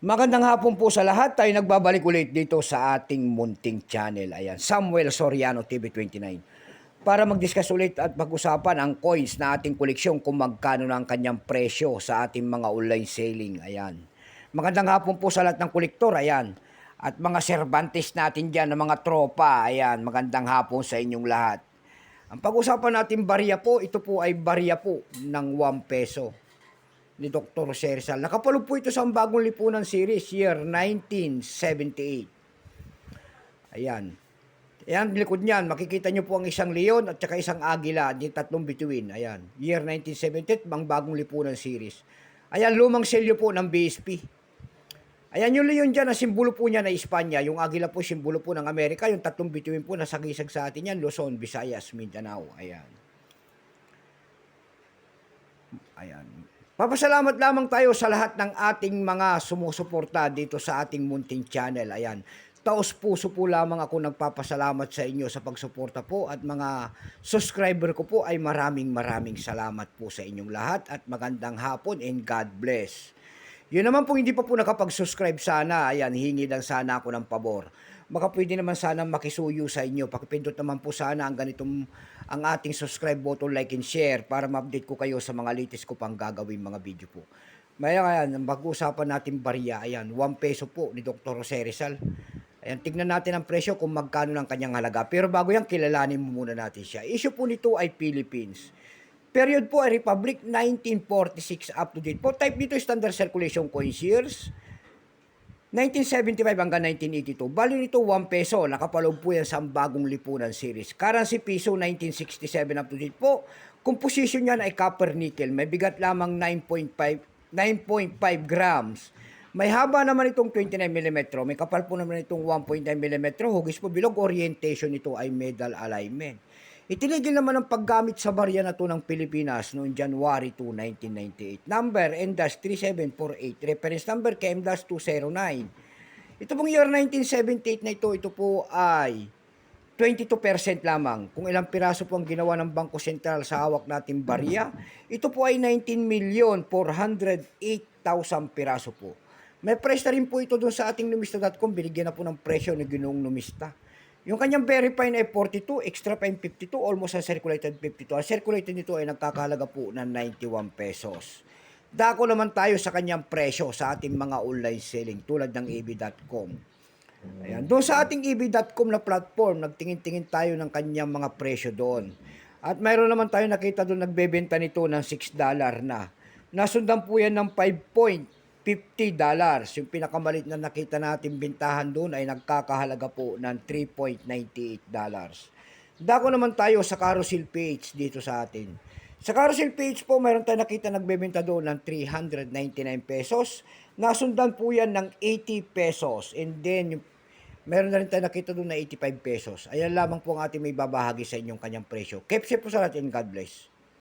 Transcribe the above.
Magandang hapon po sa lahat. Tayo nagbabalik ulit dito sa ating munting channel. Ayan, Samuel Soriano TV 29. Para mag-discuss ulit at pag-usapan ang coins na ating koleksyon kung magkano na ang kanyang presyo sa ating mga online selling. Ayan. Magandang hapon po sa lahat ng kolektor. Ayan. At mga Cervantes natin dyan, ng mga tropa. Ayan, magandang hapon sa inyong lahat. Ang pag-usapan natin barya po, ito po ay barya po ng 1 peso ni Dr. Sersal. Nakapalog po ito sa bagong lipunan series, year 1978. Ayan. Ayan, likod niyan, makikita nyo po ang isang leon at saka isang agila, yung tatlong bituin. Ayan, year 1978, ang bagong lipunan series. Ayan, lumang selyo po ng BSP. Ayan, yung leon dyan, ang simbolo po niya na Espanya. Yung agila po, simbolo po ng Amerika. Yung tatlong bituin po, nasagisag sa atin yan, Luzon, Visayas, Mindanao. Ayan. Ayan. Papasalamat lamang tayo sa lahat ng ating mga sumusuporta dito sa ating munting channel. Ayan. Taos puso po lamang ako nagpapasalamat sa inyo sa pagsuporta po at mga subscriber ko po ay maraming salamat po sa inyong lahat at magandang hapon and God bless. Yun naman po hindi pa po nakapag-subscribe sana, ayan, hingi lang sana ako ng pabor. Baka pwede naman sana makisuyo sa inyo. Pakipindot naman po sana ang ating subscribe button, like and share para ma-update ko kayo sa mga latest ko pang gagawin mga video po. Maya ayan, pag-uusapan natin barya, ayan, 1 peso po ni Dr. Jose Rizal. Ayan, tignan natin ang presyo kung magkano ng kanyang halaga. Pero bago yan, kilalanin muna natin siya. Issue po nito ay Philippines. Period po ay Republic 1946 up to date po. Type dito standard circulation coins years 1975 hanggang 1982. Bali nito 1 peso. Nakapaloob po yan sa bagong lipunan series. Currency piso 1967 up to date po. Composition niyan ay copper nickel. May bigat lamang 9.5 grams. May haba naman itong 29 mm. May kapal po naman itong 1.9 mm. Hugis po bilog. Orientation nito ay medal alignment. Itinigil naman ang paggamit sa barya na to ng Pilipinas noong January 2, 1998. Number N-3748. Reference number KM-209. Ito pong year 1978 na ito po ay 22% lamang. Kung ilang piraso po ang ginawa ng Bangko Sentral sa hawak nating barya, ito po ay 19,408,000 piraso po. May price na rin po ito doon sa ating numista.com. Binigyan na po ng presyo ni Ginoong Numista. Yung kanyang very fine ay 42, extra fine 52, almost ang circulated 52. Ang circulated nito ay nagkakahalaga po ng 91 pesos. Dako naman tayo sa kanyang presyo sa ating mga online selling tulad ng eb.com. Ayan, doon sa ating eb.com na platform, nagtingin-tingin tayo ng kanyang mga presyo doon. At mayroon naman tayo nakita doon nagbebenta nito ng $6 na. Nasundan po yan ng $5.50. Yung pinakamalit na nakita natin bintahan doon ay nagkakahalaga po ng $3.98. Dako naman tayo sa carousel page dito sa atin. Sa carousel page po, mayroon tayo nakita nagbebenta doon ng 399 pesos. Nasundan po yan ng 80 pesos. And then, meron na rin tayo nakita doon na 85 pesos. Ayan lamang po ang ating may babahagi sa inyong kanyang presyo. Keep safe po sa lahat and God bless.